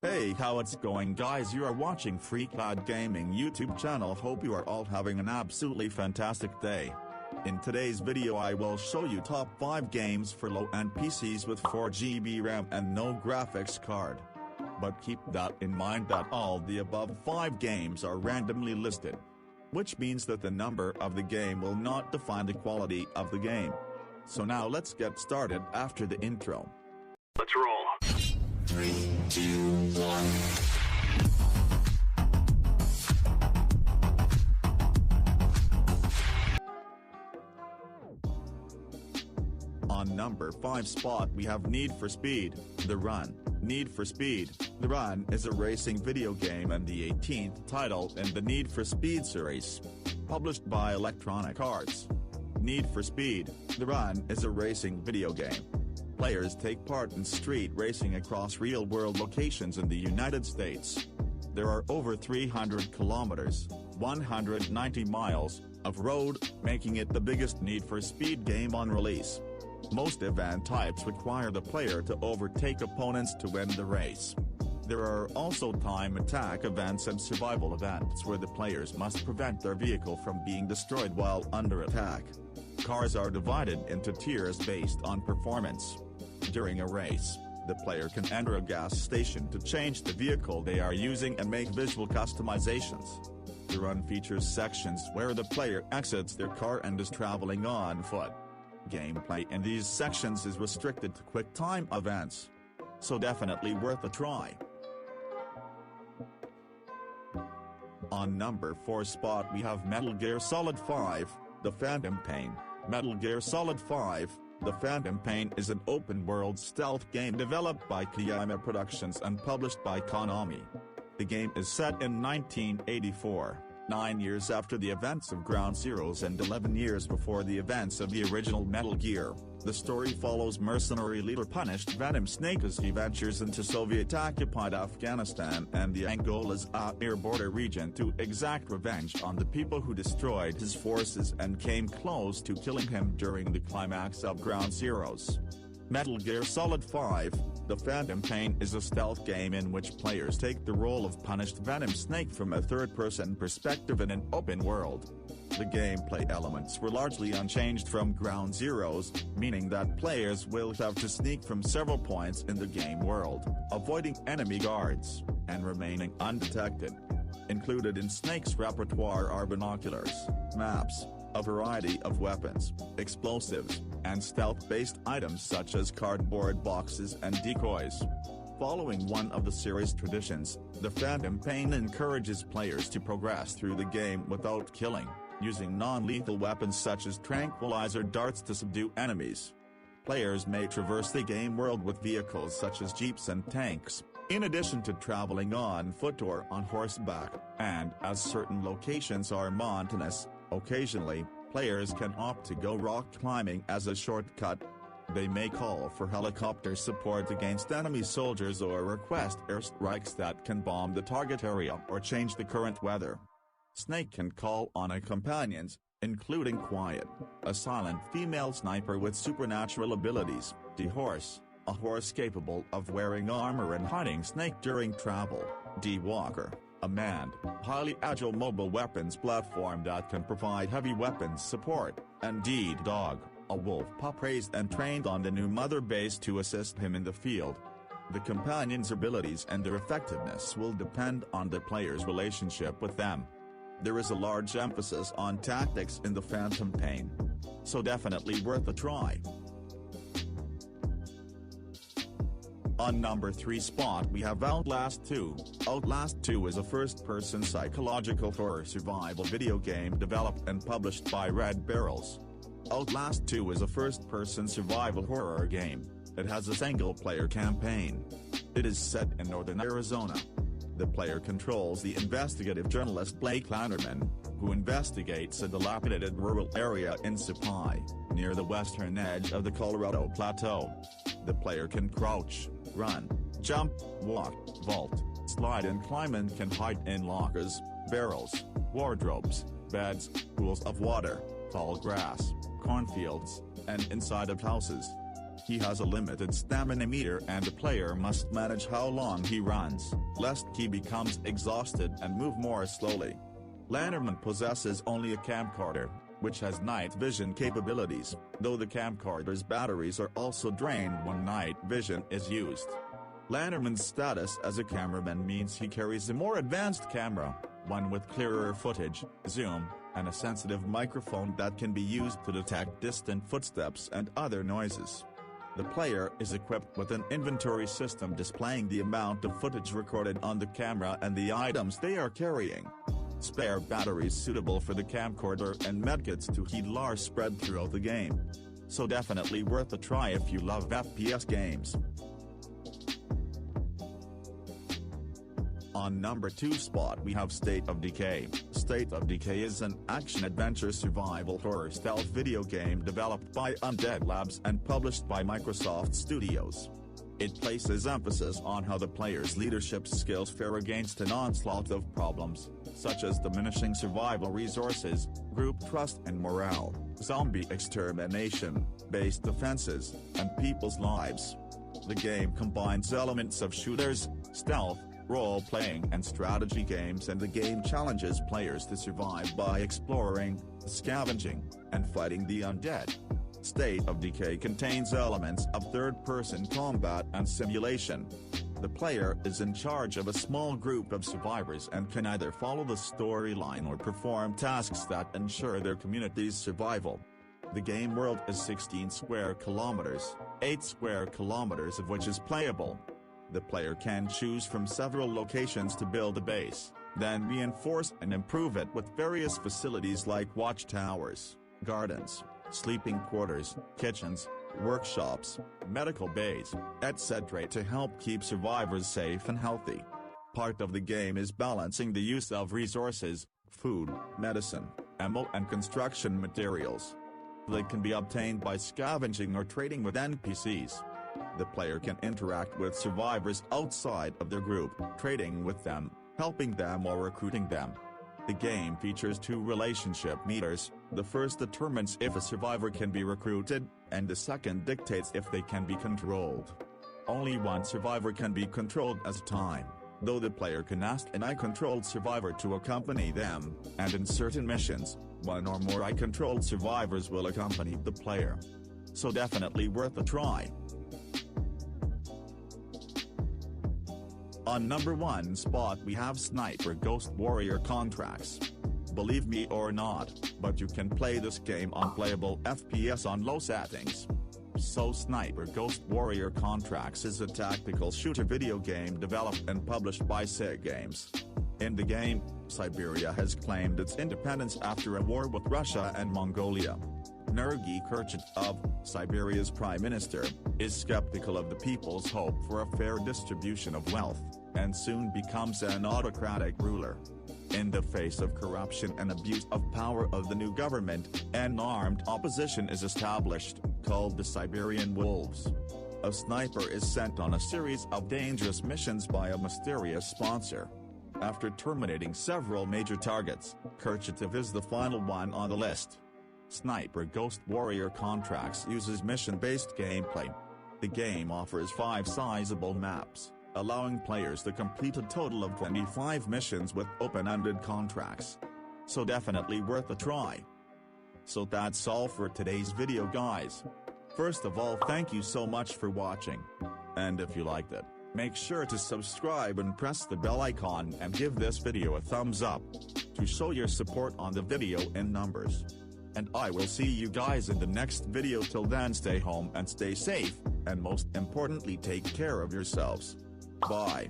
Hey, how it's going, guys? You are watching Freaklad Gaming YouTube channel. Hope you are all having an absolutely fantastic day. In today's video I will show you top 5 games for low-end PCs with 4GB RAM and no graphics card. But keep that in mind that all the above 5 games are randomly listed, which means that the number of the game will not define the quality of the game. So now let's get started after the intro. Let's roll. 3, 2, 1. On number 5 spot we have Need for Speed, The Run. Need for Speed, The Run is a racing video game and the 18th title in the Need for Speed series, published by Electronic Arts. Need for Speed, The Run is a racing video game. Players take part in street racing across real-world locations in the United States. There are over 300 kilometers, 190 miles, of road, making it the biggest Need for Speed game on release. Most event types require the player to overtake opponents to win the race. There are also time attack events and survival events where the players must prevent their vehicle from being destroyed while under attack. Cars are divided into tiers based on performance. During a race, the player can enter a gas station to change the vehicle they are using and make visual customizations. The run features sections where the player exits their car and is traveling on foot. Gameplay in these sections is restricted to quick time events, so definitely worth a try. On number 4 spot we have Metal Gear Solid 5, The Phantom Pain. Metal Gear Solid 5, The Phantom Pain is an open-world stealth game developed by Kojima Productions and published by Konami. The game is set in 1984, 9 years after the events of Ground Zeroes and 11 years before the events of the original Metal Gear. The story follows mercenary leader Punished Venom Snake as he ventures into Soviet-occupied Afghanistan and the Angola's near border region to exact revenge on the people who destroyed his forces and came close to killing him during the climax of Ground Zeroes. Metal Gear Solid 5, The Phantom Pain is a stealth game in which players take the role of Punished Venom Snake from a third-person perspective in an open world. The gameplay elements were largely unchanged from Ground Zeroes, meaning that players will have to sneak from several points in the game world, avoiding enemy guards, and remaining undetected. Included in Snake's repertoire are binoculars, maps, a variety of weapons, explosives, and stealth-based items such as cardboard boxes and decoys. Following one of the series' traditions, The Phantom Pain encourages players to progress through the game without killing, using non-lethal weapons such as tranquilizer darts to subdue enemies. Players may traverse the game world with vehicles such as jeeps and tanks, in addition to traveling on foot or on horseback, and as certain locations are mountainous, occasionally, players can opt to go rock climbing as a shortcut. They may call for helicopter support against enemy soldiers or request airstrikes that can bomb the target area or change the current weather. Snake can call on her companions, including Quiet, a silent female sniper with supernatural abilities, D-Horse, a horse capable of wearing armor and hiding Snake during travel, D-Walker, a manned, highly agile mobile weapons platform that can provide heavy weapons support, and D-Dog, a wolf pup raised and trained on the new mother base to assist him in the field. The companion's abilities and their effectiveness will depend on the player's relationship with them. There is a large emphasis on tactics in The Phantom Pain, so definitely worth a try. On number 3 spot we have Outlast 2. Outlast 2 is a first-person psychological horror survival video game developed and published by Red Barrels. Outlast 2 is a first-person survival horror game. It has a single-player campaign. It is set in northern Arizona. The player controls the investigative journalist Blake Landerman, who investigates a dilapidated rural area in Supply, near the western edge of the Colorado Plateau. The player can crouch, run, jump, walk, vault, slide and climb and can hide in lockers, barrels, wardrobes, beds, pools of water, tall grass, cornfields, and inside of houses. He has a limited stamina meter and the player must manage how long he runs, lest he becomes exhausted and move more slowly. Lanterman possesses only a camcorder, which has night vision capabilities, though the camcorder's batteries are also drained when night vision is used. Lanterman's status as a cameraman means he carries a more advanced camera, one with clearer footage, zoom, and a sensitive microphone that can be used to detect distant footsteps and other noises. The player is equipped with an inventory system displaying the amount of footage recorded on the camera and the items they are carrying. Spare batteries suitable for the camcorder and medkits to heal are spread throughout the game. So definitely worth a try if you love FPS games. On number 2 spot we have State of Decay. State of Decay is an action-adventure survival horror stealth video game developed by Undead Labs and published by Microsoft Studios. It places emphasis on how the player's leadership skills fare against an onslaught of problems, such as diminishing survival resources, group trust and morale, zombie extermination, base defenses, and people's lives. The game combines elements of shooters, stealth, role-playing and strategy games, and the game challenges players to survive by exploring, scavenging, and fighting the undead. State of Decay contains elements of third-person combat and simulation. The player is in charge of a small group of survivors and can either follow the storyline or perform tasks that ensure their community's survival. The game world is 16 square kilometers, 8 square kilometers of which is playable. The player can choose from several locations to build a base, then reinforce and improve it with various facilities like watchtowers, gardens, sleeping quarters, kitchens, workshops, medical bays, etc. to help keep survivors safe and healthy. Part of the game is balancing the use of resources, food, medicine, ammo and construction materials. They can be obtained by scavenging or trading with NPCs. The player can interact with survivors outside of their group, trading with them, helping them or recruiting them. The game features 2 relationship meters, the first determines if a survivor can be recruited, and the second dictates if they can be controlled. Only one survivor can be controlled at a time, though the player can ask an I-controlled survivor to accompany them, and in certain missions, one or more I-controlled survivors will accompany the player. So definitely worth a try. On number 1 spot we have Sniper Ghost Warrior Contracts. Believe me or not, but you can play this game on playable FPS on low settings. So Sniper Ghost Warrior Contracts is a tactical shooter video game developed and published by SIG Games. In the game, Siberia has claimed its independence after a war with Russia and Mongolia. Nergy Kurchet of Siberia's prime minister, is skeptical of the people's hope for a fair distribution of wealth, and soon becomes an autocratic ruler. In the face of corruption and abuse of power of the new government, an armed opposition is established, called the Siberian Wolves. A sniper is sent on a series of dangerous missions by a mysterious sponsor. After terminating several major targets, Kurchetov is the final one on the list. Sniper Ghost Warrior Contracts uses mission-based gameplay. The game offers 5 sizable maps, allowing players to complete a total of 25 missions with open-ended contracts. So definitely worth a try. So that's all for today's video guys. First of all, thank you so much for watching. And if you liked it, make sure to subscribe and press the bell icon and give this video a thumbs up, to show your support on the video in numbers. And I will see you guys in the next video. Till then, stay home and stay safe, and most importantly take care of yourselves. Bye.